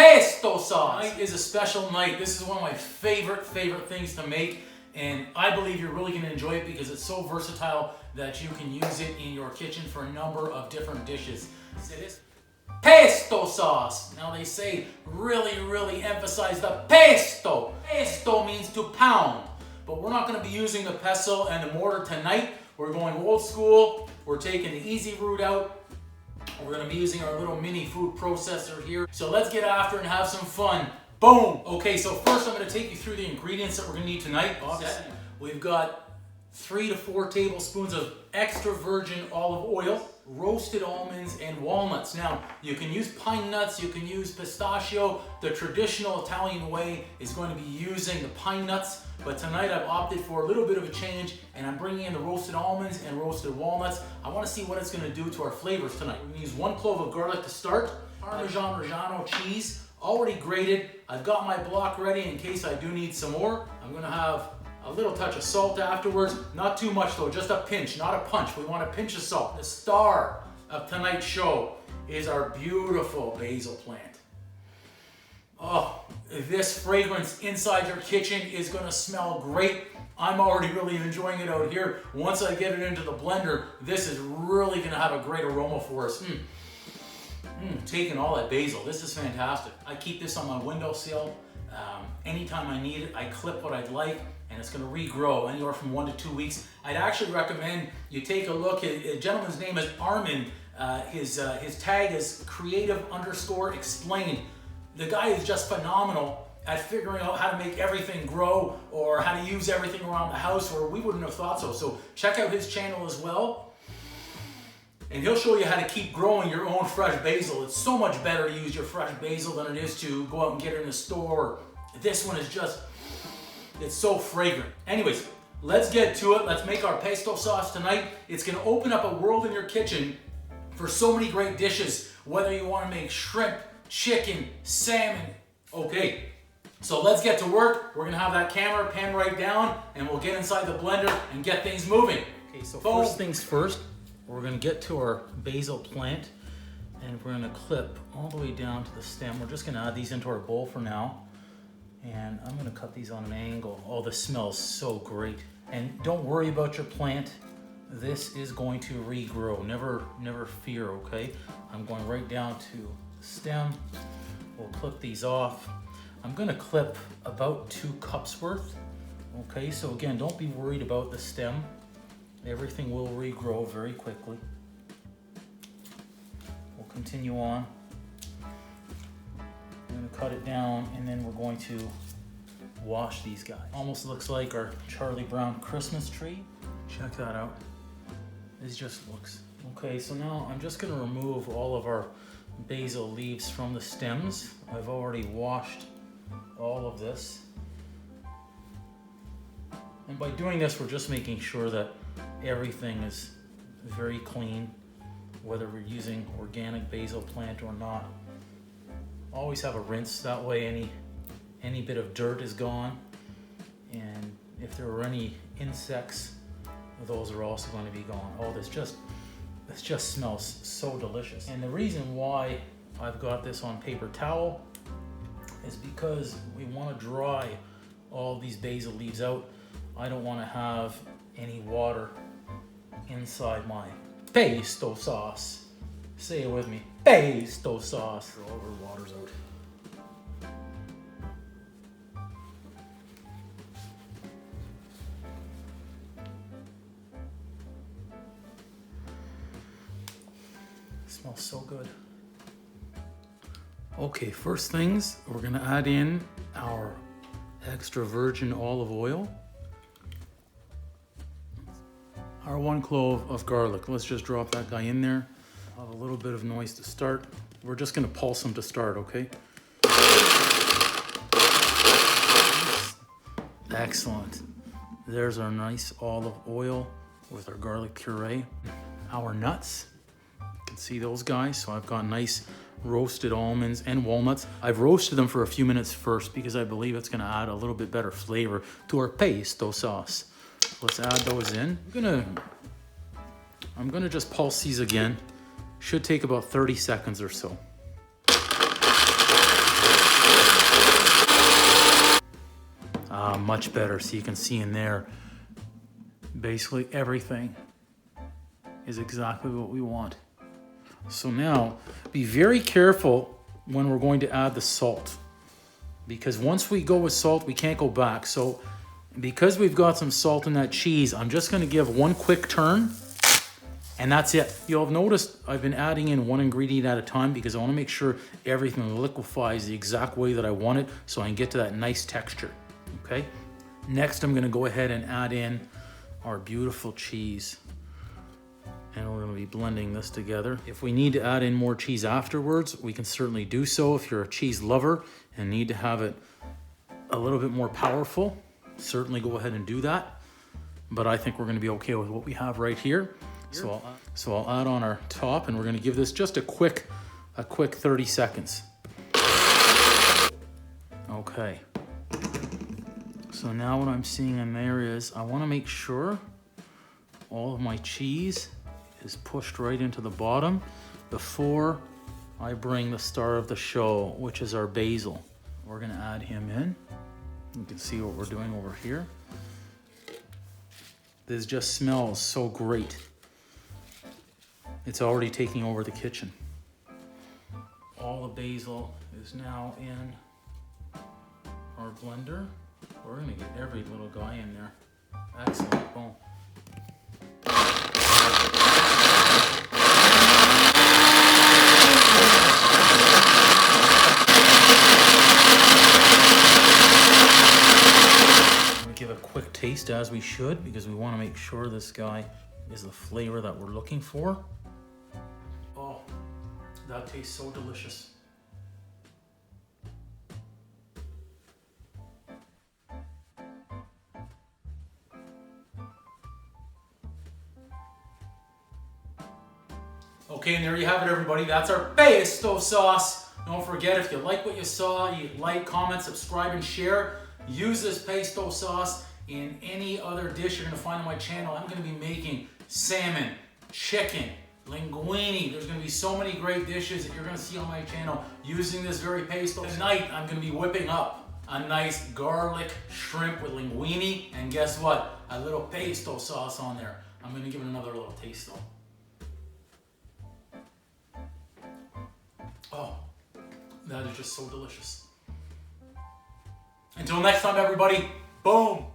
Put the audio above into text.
pesto sauce. Tonight is a special night. This is one of my favorite things to make, and I believe you're really going to enjoy it because it's so versatile that you can use it in your kitchen for a number of different dishes. It is pesto sauce. Now they say really emphasize the pesto. Pesto means to pound, but we're not going to be using the pestle and the mortar tonight. We're going old school. We're taking the easy route out. We're going to be using our little mini food processor here. So let's get after it and have some fun. Boom! Okay, so first I'm going to take you through the ingredients that we're going to need tonight. We've got 3 to 4 tablespoons of extra virgin olive oil, roasted almonds, and walnuts. Now, you can use pine nuts, you can use pistachio. The traditional Italian way is going to be using the pine nuts, but tonight I've opted for a little bit of a change, and I'm bringing in the roasted almonds and roasted walnuts. I want to see what it's going to do to our flavors tonight. We're going to use 1 clove of garlic to start, Parmesan cheese, already grated. I've got my block ready in case I do need some more. I'm going to have a little touch of salt afterwards. Not too much though, just a pinch, not a punch. We want a pinch of salt. The star of tonight's show is our beautiful basil plant. Oh, this fragrance inside your kitchen is gonna smell great. I'm already really enjoying it out here. Once I get it into the blender, this is really gonna have a great aroma for us. Taking all that basil, this is fantastic. I keep this on my windowsill. Anytime I need it, I clip what I'd like, and it's going to regrow anywhere from 1 to 2 weeks. I'd actually recommend you take a look. A gentleman's name is Armin. His tag is creative_explained. The guy is just phenomenal at figuring out how to make everything grow or how to use everything around the house, or we wouldn't have thought so. So check out his channel as well. And he'll show you how to keep growing your own fresh basil. It's so much better to use your fresh basil than it is to go out and get it in the store. This one is just, it's so fragrant. Anyways, let's get to it. Let's make our pesto sauce tonight. It's gonna open up a world in your kitchen for so many great dishes, whether you wanna make shrimp, chicken, salmon. Okay, so let's get to work. We're gonna have that camera pan right down and we'll get inside the blender and get things moving. Okay, so first things first, we're gonna get to our basil plant and we're gonna clip all the way down to the stem. We're just gonna add these into our bowl for now. And I'm gonna cut these on an angle. Oh, this smells so great. And don't worry about your plant. This is going to regrow. Never fear, okay? I'm going right down to the stem. We'll clip these off. I'm gonna clip about 2 cups worth. Okay, so again, don't be worried about the stem. Everything will regrow very quickly. We'll continue on. I'm going to cut it down and then we're going to wash these guys. Almost looks like our Charlie Brown Christmas tree. Check that out. This just looks. Okay, so now I'm just going to remove all of our basil leaves from the stems. I've already washed all of this. And by doing this, we're just making sure that everything is very clean, whether we're using organic basil plant or not. Always have a rinse, that way any bit of dirt is gone, and if there are any insects, those are also going to be gone. Oh, this just smells so delicious. And the reason why I've got this on paper towel is because we want to dry all these basil leaves out. I don't want to have any water inside my pesto sauce. Say it with me, pesto sauce. All of our water's out. It smells so good. Okay, first things, we're gonna add in our extra virgin olive oil. Our 1 clove of garlic. Let's just drop that guy in there. Have a little bit of noise to start. We're just gonna pulse them to start, okay? Excellent. There's our nice olive oil with our garlic puree. Our nuts, you can see those guys. So I've got nice roasted almonds and walnuts. I've roasted them for a few minutes first because I believe it's gonna add a little bit better flavor to our pesto sauce. Let's add those in. I'm gonna just pulse these again. Should take about 30 seconds or so. much better. So you can see in there, basically everything is exactly what we want. So now, be very careful when we're going to add the salt, because once we go with salt, we can't go back. So because we've got some salt in that cheese, I'm just gonna give one quick turn, and that's it. You'll have noticed I've been adding in one ingredient at a time because I wanna make sure everything liquefies the exact way that I want it so I can get to that nice texture, okay? Next, I'm gonna go ahead and add in our beautiful cheese. And we're gonna be blending this together. If we need to add in more cheese afterwards, we can certainly do so. If you're a cheese lover and need to have it a little bit more powerful, certainly go ahead and do that. But I think we're gonna be okay with what we have right here. So I'll add on our top, and we're gonna give this just a quick 30 seconds. Okay. So now what I'm seeing in there is I wanna make sure all of my cheese is pushed right into the bottom before I bring the star of the show, which is our basil. We're gonna add him in. You can see what we're doing over here. This just smells so great. It's already taking over the kitchen. All the basil is now in our blender. We're gonna get every little guy in there. Excellent, boom. Give a quick taste, as we should, because we want to make sure this guy is the flavor that we're looking for. Oh, that tastes so delicious. Okay, and there you have it, everybody. That's our pesto sauce. Don't forget, if you like what you saw, you like, comment, subscribe, and share. Use this pesto sauce in any other dish you're gonna find on my channel. I'm gonna be making salmon, chicken, linguine. There's gonna be so many great dishes that you're gonna see on my channel using this very pesto. Tonight, I'm gonna be whipping up a nice garlic shrimp with linguine, and guess what? A little pesto sauce on there. I'm gonna give it another little taste though. Oh, that is just so delicious. Until next time, everybody, boom.